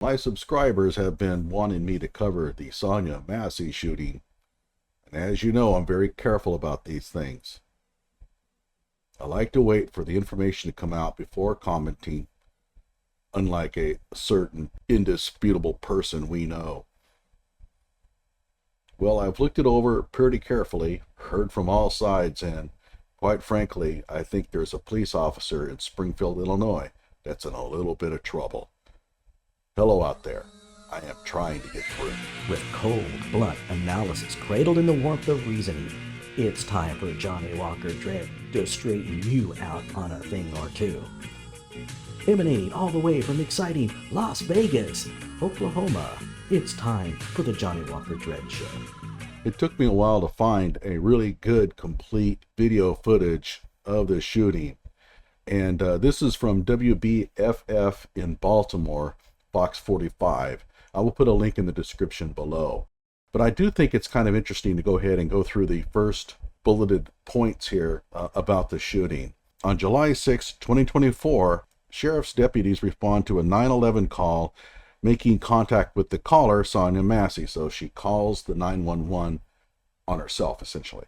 My subscribers have been wanting me to cover the Sonya Massey shooting, and as you know, I'm very careful about these things. I like to wait for the information to come out before commenting, unlike a certain indisputable person we know. Well, I've looked it over pretty carefully, heard from all sides, and quite frankly, I think there's a police officer in Springfield, Illinois that's in a little bit of trouble. Hello out there. I am trying to get through. With cold, blunt analysis cradled in the warmth of reasoning, it's time for Johnny Walker Dread to straighten you out on a thing or two. Emanating all the way from exciting Las Vegas, Oklahoma, it's time for the Johnny Walker Dread Show. It took me a while to find a really good, complete video footage of the shooting. And this is from WBFF in Baltimore, Fox 45. I will put a link in the description below. But I do think it's kind of interesting to go ahead and go through the first bulleted points here about the shooting. On July 6, 2024, sheriff's deputies respond to a 911 call making contact with the caller, Sonya Massey. So she calls the 911 on herself, essentially.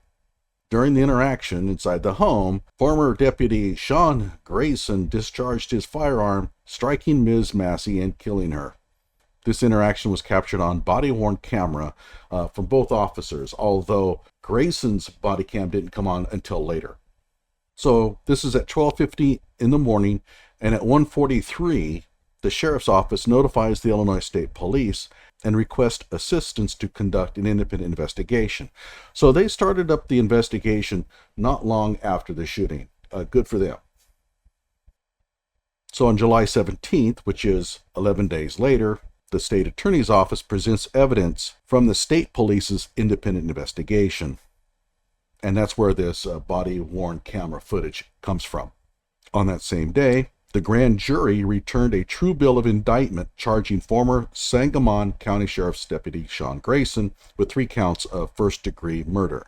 During the interaction inside the home, former deputy Sean Grayson discharged his firearm, striking Ms. Massey and killing her. This interaction was captured on body-worn camera from both officers, although Grayson's body cam didn't come on until later. So this is at 12:50 in the morning, and at 1:43, the sheriff's office notifies the Illinois State Police and requests assistance to conduct an independent investigation. So they started up the investigation not long after the shooting. Good for them. So on July 17th, which is 11 days later, the state attorney's office presents evidence from the state police's independent investigation. And that's where this body-worn camera footage comes from. On that same day, the grand jury returned a true bill of indictment charging former Sangamon County Sheriff's Deputy Sean Grayson with 3 counts of first-degree murder.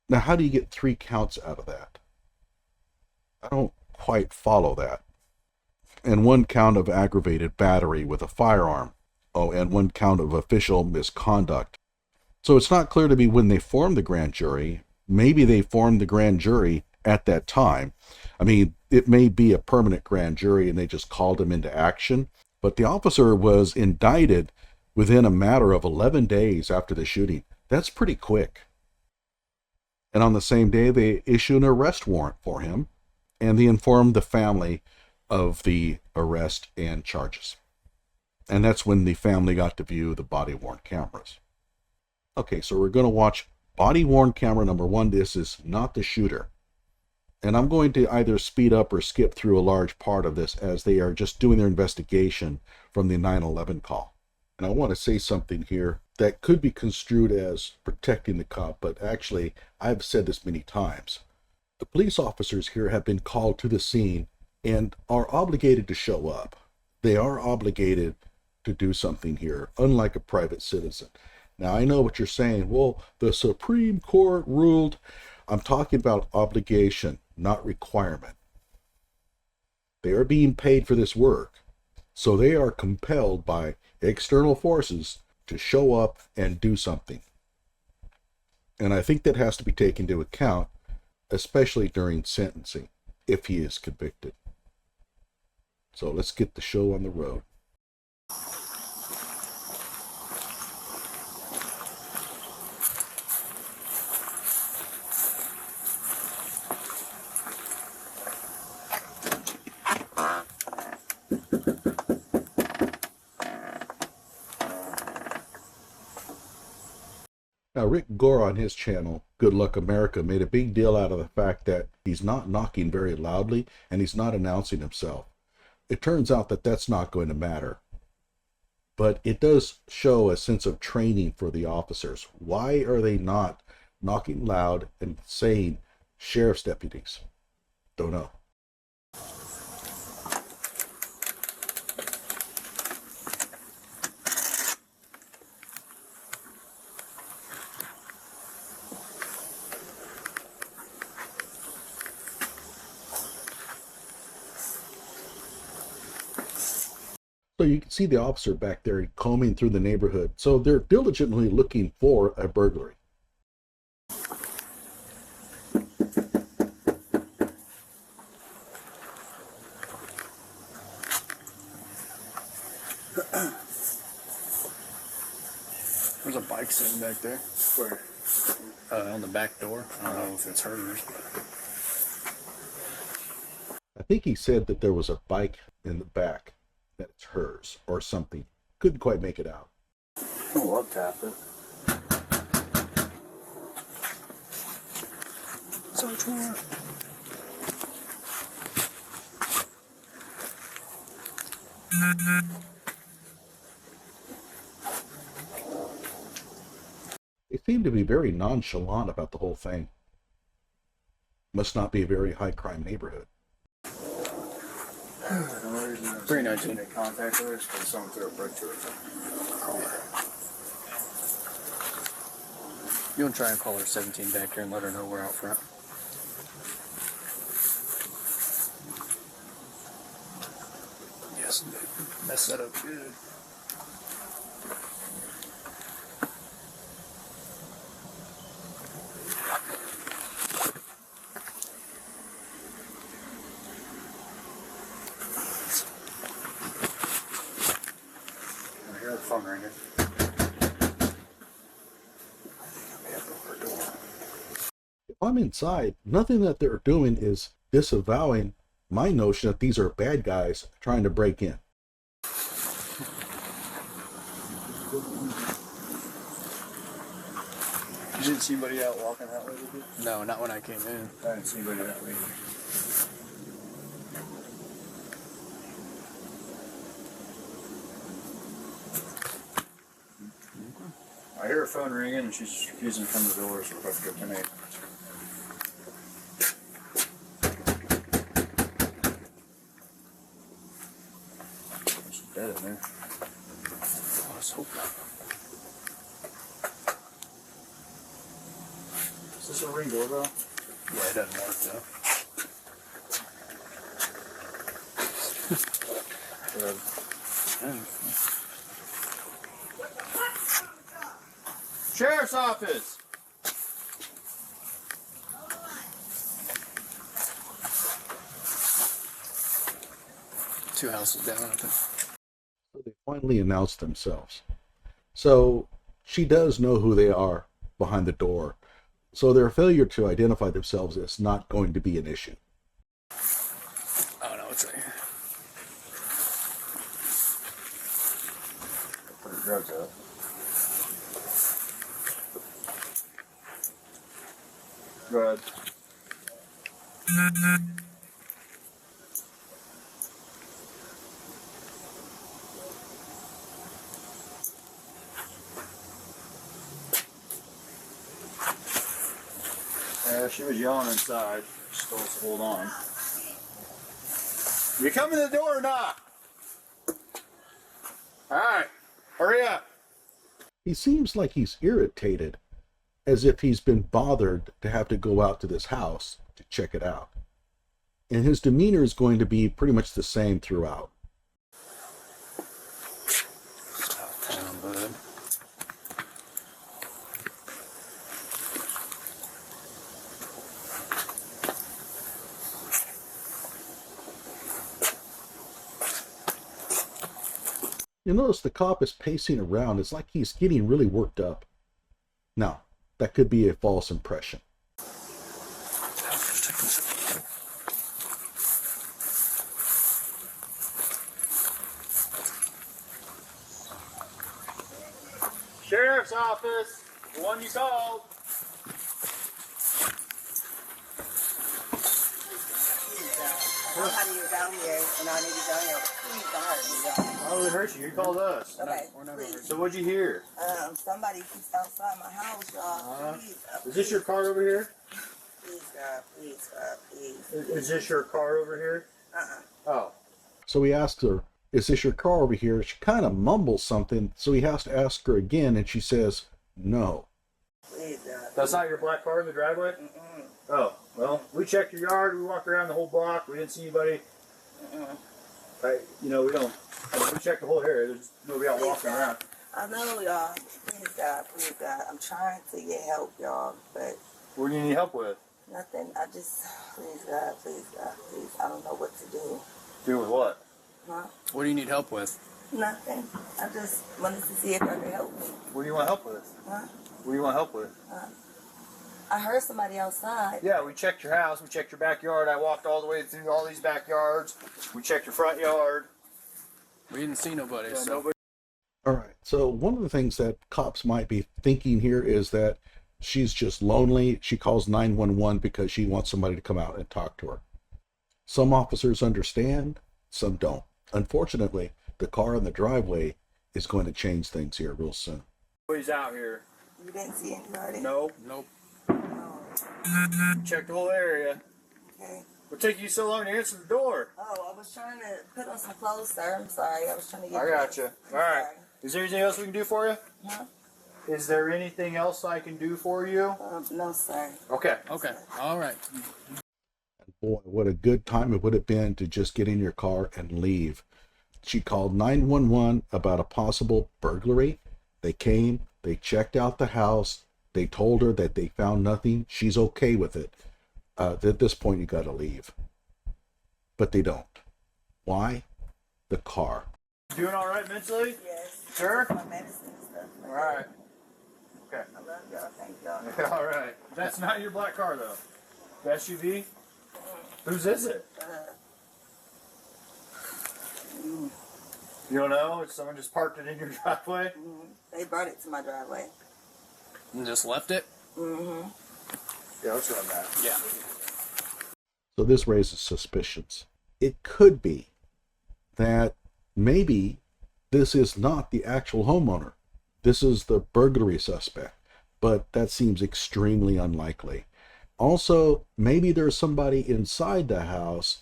Now, how do you get 3 counts out of that? I don't quite follow that. And 1 count of aggravated battery with a firearm. Oh, and 1 count of official misconduct. So it's not clear to me when they formed the grand jury. Maybe they formed the grand jury at that time. I mean, it may be a permanent grand jury and they just called him into action, but the officer was indicted within a matter of 11 days after the shooting. That's pretty quick. And on the same day, they issue an arrest warrant for him, and they informed the family of the arrest and charges. And that's when the family got to view the body-worn cameras. Okay, so we're going to watch body-worn camera number 1. This is not the shooter. And I'm going to either speed up or skip through a large part of this as they are just doing their investigation from the 911 call. And I want to say something here that could be construed as protecting the cop, but actually, I've said this many times. The police officers here have been called to the scene and are obligated to show up. They are obligated to do something here, unlike a private citizen. Now, I know what you're saying. Well, the Supreme Court ruled. I'm talking about obligation, not requirement. They are being paid for this work, so they are compelled by external forces to show up and do something. And I think that has to be taken into account, especially during sentencing, if he is convicted. So let's get the show on the road. Now, Rick Gore on his channel, Good Luck America, made a big deal out of the fact that he's not knocking very loudly and he's not announcing himself. It turns out that that's not going to matter. But it does show a sense of training for the officers. Why are they not knocking loud and saying sheriff's deputies? Don't know. So you can see the officer back there combing through the neighborhood. So they're diligently looking for a burglary. There's a bike sitting back there. Where? On the back door. I don't know if it's hers. I think he said that there was a bike in the back, that it's hers or something. Couldn't quite make it out. Oh, I'll tap it. Search warrant. They seem to be very nonchalant about the whole thing. Must not be a very high crime neighborhood. The only reason I'm 319. making contact with her is because someone threw a brick to her. You want to try and call her 17 back here and let her know we're out front? Yes, mess that up good. I hear the phone ringing. If I'm inside, nothing that they're doing is disavowing my notion that these are bad guys trying to break in. You didn't see anybody out walking that way, did you? No, not when I came in. I didn't see anybody that way either. I hear her phone ringing and she's refusing to come to the door, so we're about to go tonight. She's dead in there. Oh, let's hope not. Is this a ring doorbell? Yeah, it doesn't work though. Sheriff's office! Two houses down, I think. So they finally announced themselves. So she does know who they are behind the door. So their failure to identify themselves is not going to be an issue. Oh no, it's right here. Put her drugs up. Go ahead. She was yelling inside. She told us to hold on. You come in the door or not? Alright, hurry up. He seems like he's irritated, as if he's been bothered to have to go out to this house to check it out. And his demeanor is going to be pretty much the same throughout. South town, bud. You notice the cop is pacing around. It's like he's getting really worked up. Now, that could be a false impression. Sheriff's office, the one you called. I'll have you down here, and I need you down here. Please don't hurt me, y'all. I don't hurt you. You called us. Okay, We're not over please. So what'd you hear? Somebody keeps outside my house, y'all. Please, Is this your car over here? please, God, please, God, please. Is this your car over here? Oh. So he asked her, "Is this your car over here?" She kind of mumbles something, so he has to ask her again, and she says, "No." Please, God. That's not your black car in the driveway? Oh, well, we checked your yard. We walked around the whole block. We didn't see anybody. You know, we don't. We check the whole area. There's nobody out walking around. I know, y'all. Please, God. I'm trying to get help, y'all, but What do you need help with? nothing. Please, God. I don't know what to do. Do with what? Huh? What do you need help with? Nothing. I just wanted to see if y'all could help me. What do you want help with? Huh? What do you want help with? I heard somebody outside. Yeah, we checked your house. We checked your backyard. I walked all the way through all these backyards. We checked your front yard. We didn't see nobody, Yeah, so. nobody. All right. So one of the things that cops might be thinking here is that she's just lonely. She calls 911 because she wants somebody to come out and talk to her. Some officers understand, some don't. Unfortunately, the car in the driveway is going to change things here real soon. Nobody's out here. You didn't see anybody? No. Nope. Oh, Checked the whole area. okay. What took you so long to answer the door? Oh, I was trying to put on some clothes, sir. I'm sorry. I was trying to get I got you. dressed. All right. Sorry. Is there anything else we can do for you? Huh? Is there anything else I can do for you? No, sir. Okay. Okay. All right. Boy, what a good time it would have been to just get in your car and leave. She called 911 about a possible burglary. They came, they checked out the house, they told her that they found nothing. She's okay with it. At this point, you got to leave. But they don't. Why? The car. Doing all right mentally? Yes. Sure. My medicine and stuff. All right. Okay. I love y'all. Thank y'all. All right. That's not your black car though. The SUV. Whose is it? You don't know? Someone just parked it in your driveway? They brought it to my driveway. And just left it? Mm-hmm. Yeah, let's run that. Yeah. So this raises suspicions. It could be that maybe this is not the actual homeowner. This is the burglary suspect, but that seems extremely unlikely. Also, maybe there's somebody inside the house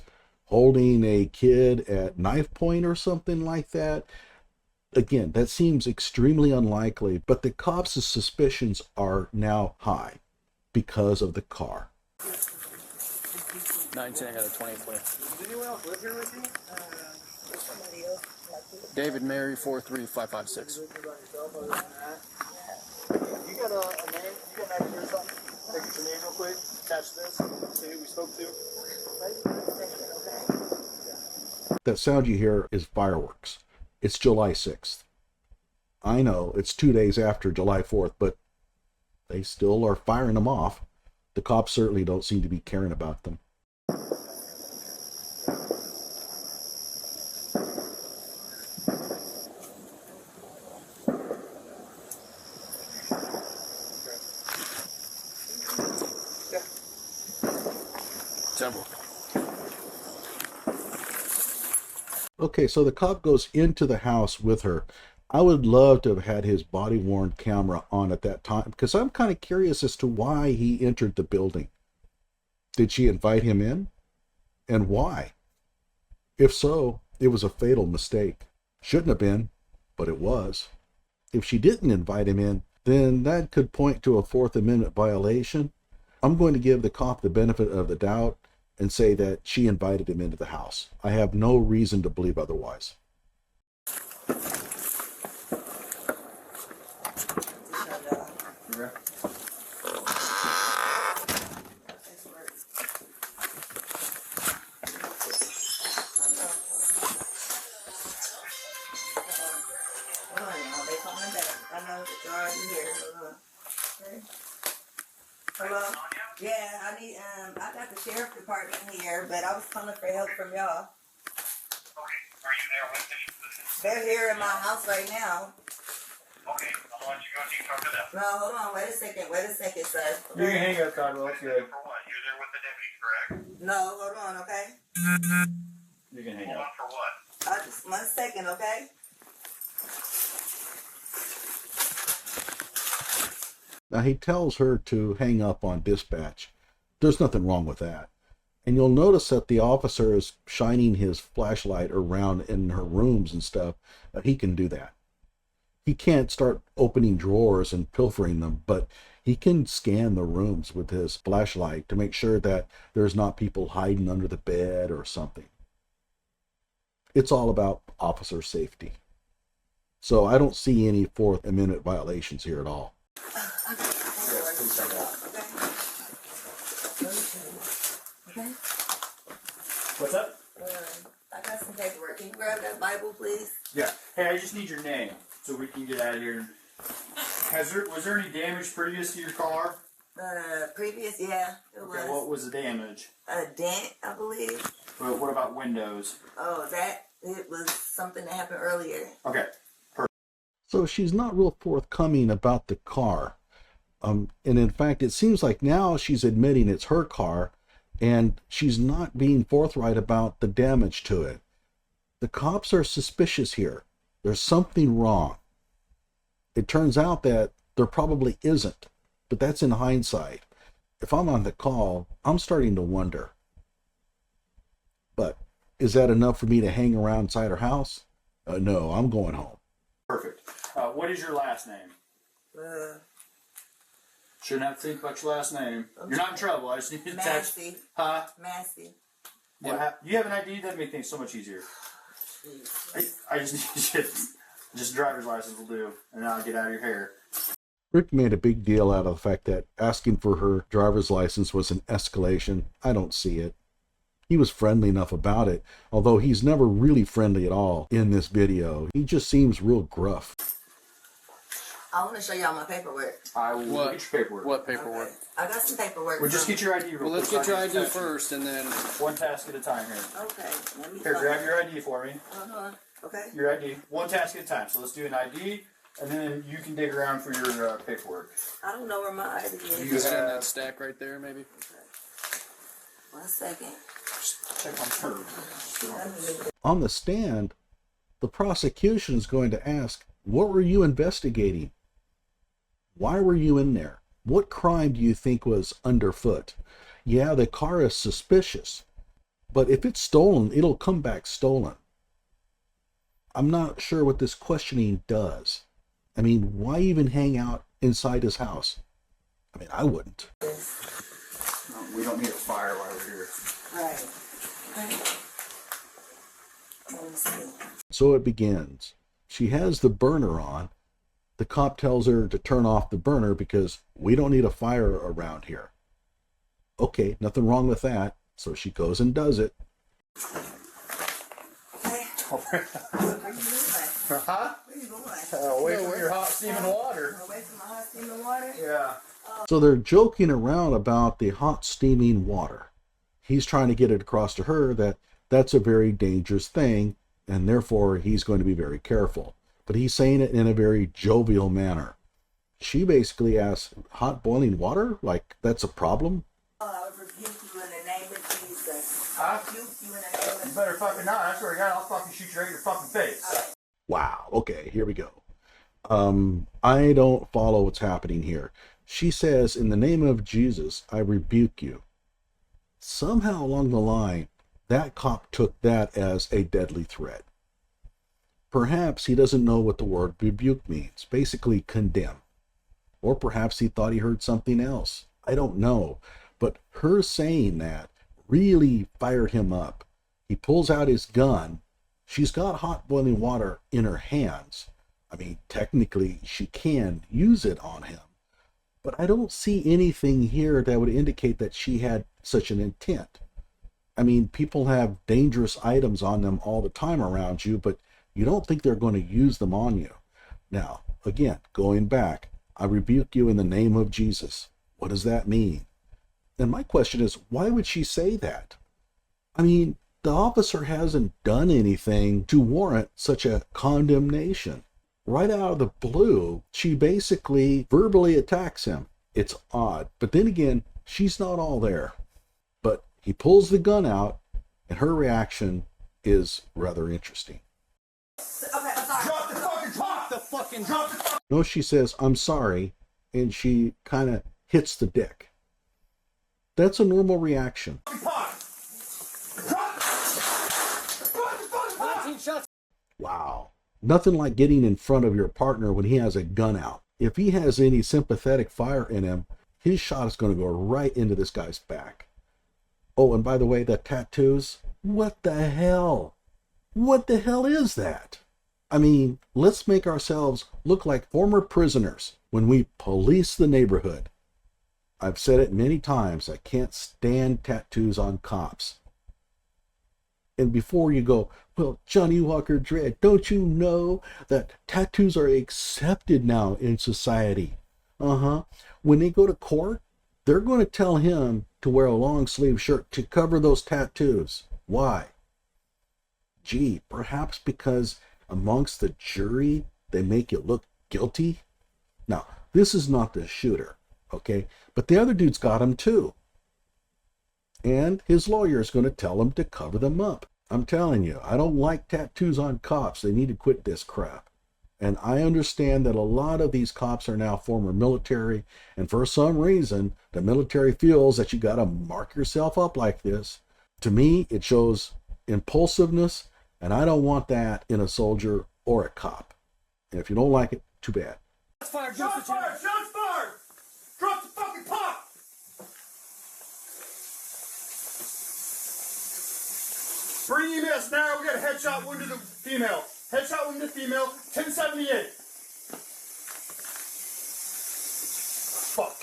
holding a kid at knife point or something like that. Again, that seems extremely unlikely, but the cops' suspicions are now high because of the car. 19, I got a 20 for you. Does anyone else live here with you? Somebody else. David Mary 43556. You got a name? You got an ID or something? Take your name real quick. Attach this. See who we spoke to. That sound you hear is fireworks. It's July 6th. I know it's 2 days after July 4th, but they still are firing them off. The cops certainly don't seem to be caring about them. Temple. Okay, so the cop goes into the house with her. I would love to have had his body-worn camera on at that time because I'm kind of curious as to why he entered the building. Did she invite him in? And why? If so, it was a fatal mistake. Shouldn't have been, but it was. If she didn't invite him in, then that could point to a Fourth Amendment violation. I'm going to give the cop the benefit of the doubt and say that she invited him into the house. I have no reason to believe otherwise. Yeah. They coming back. I know that you're already here. Okay. Hello? Yeah, I got the sheriff department here, but I was calling for help from y'all. Okay, are you there with them? They're here in my house right now. Okay, I'll let you go so you can talk to them. No, hold on. Wait a second, sir. You can hang up, Codwell. It's good. For what? You're there with the deputy, correct? No, hold on, okay? You can hang Hold up. on for what? Just 1 second, okay? Now he tells her to hang up on dispatch. There's nothing wrong with that. And you'll notice that the officer is shining his flashlight around in her rooms and stuff. He can do that. He can't start opening drawers and pilfering them, but he can scan the rooms with his flashlight to make sure that there's not people hiding under the bed or something. it's all about officer safety. So I don't see any Fourth Amendment violations here at all. Okay. What's up? I got some paperwork. Can you grab that Bible, please? Yeah. Hey, I just need your name so we can get out of here. Was there any damage previous to your car? Previous, yeah, it was. Okay, what was the damage? A dent, I believe. What about windows? Oh, it was something that happened earlier. Okay. So she's not real forthcoming about the car. And in fact, it seems like now she's admitting it's her car, and she's not being forthright about the damage to it. The cops are suspicious here. There's something wrong. It turns out that there probably isn't, but that's in hindsight. If I'm on the call, I'm starting to wonder. But is that enough for me to hang around inside her house? No, I'm going home. Perfect. What is your last name? Shouldn't have to think about your last name. You're not in trouble. I just need to text. Massey. Huh? Massey. You have an ID? That'd make things so much easier. I just need you. Just a driver's license will do, and then I'll get out of your hair. Rick made a big deal out of the fact that asking for her driver's license was an escalation. I don't see it. He was friendly enough about it, although he's never really friendly at all in this video. He just seems real gruff. I want to show y'all my paperwork. I will get your paperwork. What paperwork? Okay. I got some paperwork. Well, just get your ID real Well, let's quick. get your ID first, and then One task at a time here. Okay. Let me Here, find grab it. your ID for me. Uh-huh. Okay. Your ID. One task at a time. So let's do an ID, and then you can dig around for your paperwork. I don't know where my ID is. you just in that stack right there, maybe. 1 second. Check on her. On the stand, the prosecution is going to ask, what were you investigating? Why were you in there? What crime do you think was underfoot? Yeah, the car is suspicious, but if it's stolen, it'll come back stolen. I'm not sure what this questioning does. I mean, why even hang out inside his house? I mean, I wouldn't. No, we don't need a fire while we're here. Right. Okay. Let me see. So it begins. She has the burner on. The cop tells her to turn off the burner because we don't need a fire around here. Okay, nothing wrong with that. So she goes and does it. Okay. Where you going? Huh? Where you going? Away from your hot steaming water. Away from my hot steaming water? Yeah. So they're joking around about the hot steaming water. He's trying to get it across to her that that's a very dangerous thing, and therefore he's going to be very careful. But he's saying it in a very jovial manner. She basically asks, hot boiling water? Like, that's a problem? I would rebuke you in the name of Jesus. Huh? Rebuke you in the name of You Jesus. better fucking not. I swear to God, I'll fucking shoot you right in your fucking face. Wow, okay, here we go. I don't follow what's happening here. She says, in the name of Jesus, I rebuke you. Somehow along the line, that cop took that as a deadly threat. Perhaps he doesn't know what the word rebuke means, basically condemn. Or perhaps he thought he heard something else. I don't know. But her saying that really fired him up. He pulls out his gun. She's got hot boiling water in her hands. I mean, technically, she can use it on him. But I don't see anything here that would indicate that she had such an intent. I mean, people have dangerous items on them all the time around you, but you don't think they're going to use them on you. Now, again, going back, I rebuke you in the name of Jesus. What does that mean? And my question is, why would she say that? I mean, the officer hasn't done anything to warrant such a condemnation. Right out of the blue, she basically verbally attacks him. It's odd, but then again, she's not all there. But he pulls the gun out, and her reaction is rather interesting. Okay, I'm sorry. Drop the fucking top! The fucking drop the fucking. No, she says, I'm sorry, and she kind of hits the deck. That's a normal reaction. Wow. Nothing like getting in front of your partner when he has a gun out. If he has any sympathetic fire in him, his shot is going to go right into this guy's back. Oh, and by the way, the tattoos, what the hell? What the hell is that? I mean, let's make ourselves look like former prisoners when we police the neighborhood. I've said it many times, I can't stand tattoos on cops. And before you go, well, Johnny Walker Dredd, don't you know that tattoos are accepted now in society? When they go to court, they're going to tell him to wear a long sleeve shirt to cover those tattoos. Why? Gee, perhaps because amongst the jury, they make you look guilty? Now, this is not the shooter, okay? But the other dude's got him too. And his lawyer is going to tell him to cover them up. I'm telling you, I don't like tattoos on cops. They need to quit this crap. And I understand that a lot of these cops are now former military, and for some reason, the military feels that you got to mark yourself up like this. To me, it shows impulsiveness, and I don't want that in a soldier or a cop. And if you don't like it, too bad. Shots fired! Shots fired! Shots fired! Drop the fucking pop! Bring EMS now. We got a headshot wound to the female. Headshot wound to the female. 1078. Fuck.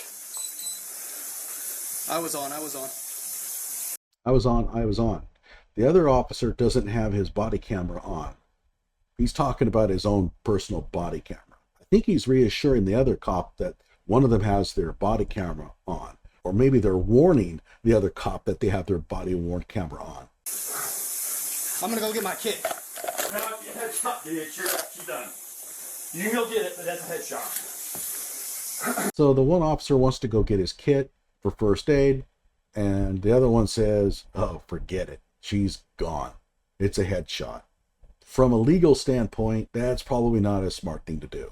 I was on. I was on. The other officer doesn't have his body camera on. He's talking about his own personal body camera. I think he's reassuring the other cop that one of them has their body camera on. Or maybe they're warning the other cop that they have their body worn camera on. I'm gonna go get my kit. No, headshot, dude. She's done. You can go get it, but that's a headshot. So the one officer wants to go get his kit for first aid, and the other one says, oh, forget it. She's gone. It's a headshot. From a legal standpoint, that's probably not a smart thing to do.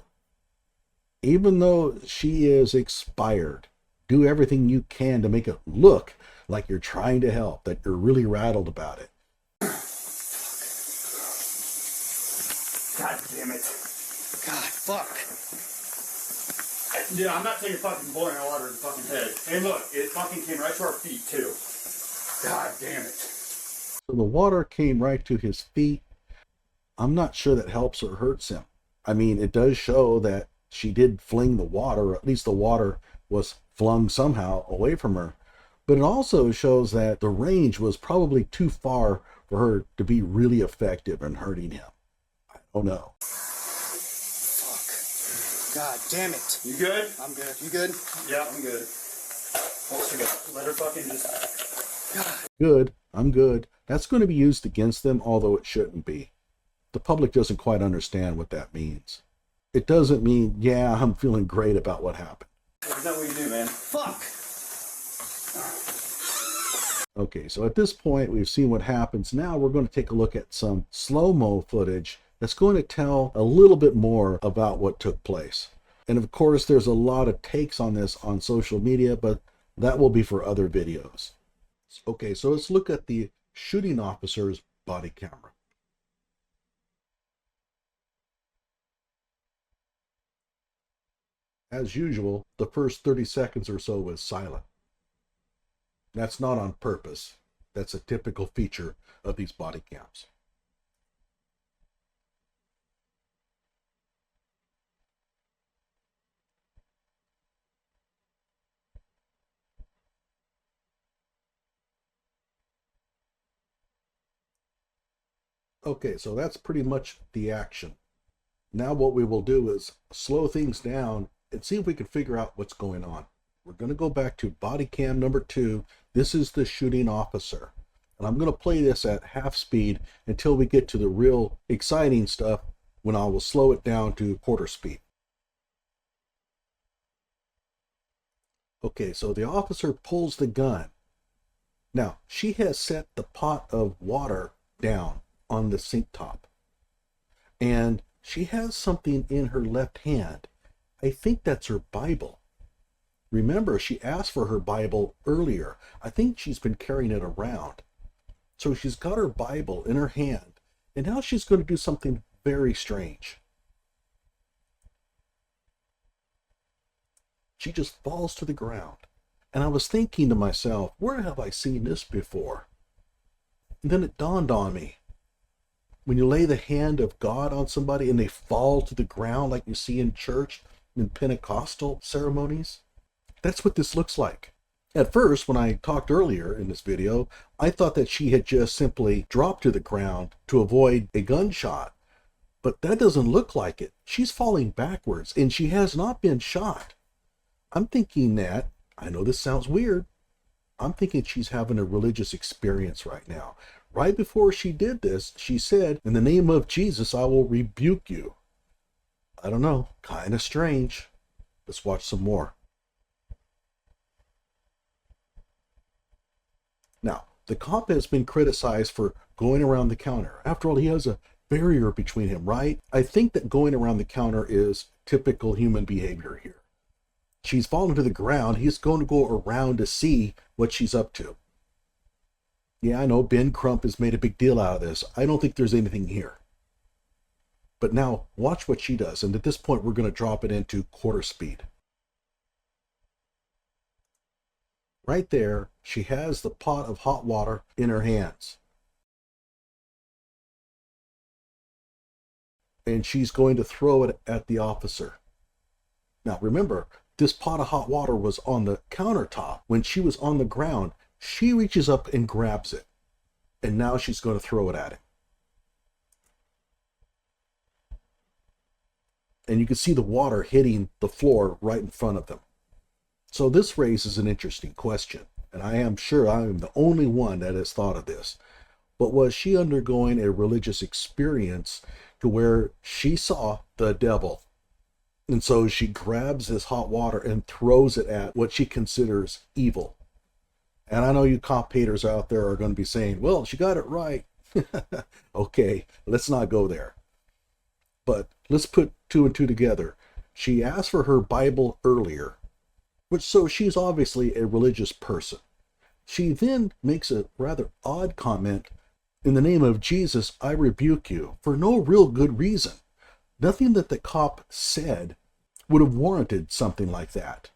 Even though she is expired, do everything you can to make it look like you're trying to help, that you're really rattled about it. God damn it. God, fuck. Dude, I'm not taking fucking boiling water in the fucking head. And look, it fucking came right to our feet, too. God damn it. So the water came right to his feet. I'm not sure that helps or hurts him. I mean, it does show that she did fling the water, or at least the water was flung somehow away from her. But it also shows that the range was probably too far for her to be really effective in hurting him. Oh no. Fuck. God damn it. You good? I'm good. You good? Yeah, I'm good. Hold she got? Let her fucking just... God. Good, I'm good. That's going to be used against them, although it shouldn't be. The public doesn't quite understand what that means. It doesn't mean, yeah, I'm feeling great about what happened. Isn't that what you do, man? Fuck. Okay, so at this point, we've seen what happens. Now we're going to take a look at some slow-mo footage that's going to tell a little bit more about what took place. And of course, there's a lot of takes on this on social media, but that will be for other videos. Okay, so let's look at the shooting officer's body camera. As usual, the first 30 seconds or so was silent. That's not on purpose. That's a typical feature of these body cams. Okay, so that's pretty much the action. Now what we will do is slow things down and see if we can figure out what's going on. We're going to go back to body cam number 2. This is the shooting officer. And I'm going to play this at half speed until we get to the real exciting stuff, when I will slow it down to quarter speed. Okay, so the officer pulls the gun. Now, she has set the pot of water down on the sink top. And she has something in her left hand. I think that's her Bible. Remember, she asked for her Bible earlier. I think she's been carrying it around. So she's got her Bible in her hand, and now she's going to do something very strange. She just falls to the ground. And I was thinking to myself, where have I seen this before? And then it dawned on me. When you lay the hand of God on somebody and they fall to the ground like you see in church, in Pentecostal ceremonies, that's what this looks like. At first, when I talked earlier in this video, I thought that she had just simply dropped to the ground to avoid a gunshot. But that doesn't look like it. She's falling backwards, and she has not been shot. I'm thinking that, I know this sounds weird, I'm thinking she's having a religious experience right now. Right before she did this, she said, "In the name of Jesus, I will rebuke you." I don't know, kind of strange. Let's watch some more. Now, the cop has been criticized for going around the counter. After all, he has a barrier between him, right? I think that going around the counter is typical human behavior here. She's fallen to the ground. He's going to go around to see what she's up to. Yeah, I know Ben Crump has made a big deal out of this. I don't think there's anything here. But now, watch what she does. And at this point, we're going to drop it into quarter speed. Right there, she has the pot of hot water in her hands. And she's going to throw it at the officer. Now, remember, this pot of hot water was on the countertop. When she was on the ground, she reaches up and grabs it. And now she's going to throw it at him. And you can see the water hitting the floor right in front of them. So this raises an interesting question. And I am sure I am the only one that has thought of this. But was she undergoing a religious experience to where she saw the devil? And so she grabs this hot water and throws it at what she considers evil. And I know you cop haters out there are going to be saying, well, she got it right. Okay, let's not go there. But let's put two and two together. She asked for her Bible earlier, so she's obviously a religious person. She then makes a rather odd comment, "In the name of Jesus, I rebuke you," for no real good reason. Nothing that the cop said would have warranted something like that.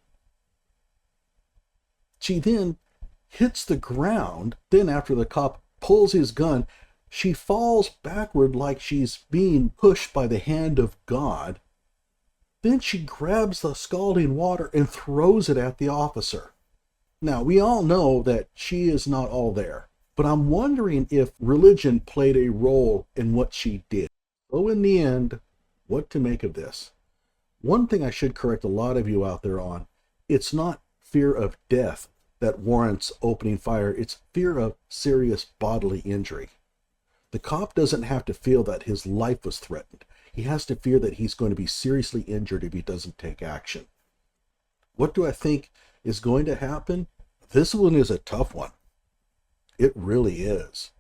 She then hits the ground. Then after the cop pulls his gun, she falls backward like she's being pushed by the hand of God. Then she grabs the scalding water and throws it at the officer. Now, we all know that she is not all there, but I'm wondering if religion played a role in what she did. So in the end, what to make of this? One thing I should correct a lot of you out there on, it's not fear of death that warrants opening fire, it's fear of serious bodily injury. The cop doesn't have to feel that his life was threatened. He has to fear that he's going to be seriously injured if he doesn't take action. What do I think is going to happen? This one is a tough one. It really is.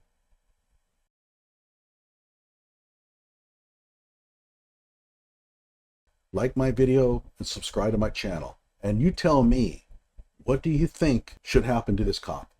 Like my video and subscribe to my channel. And you tell me, what do you think should happen to this cop?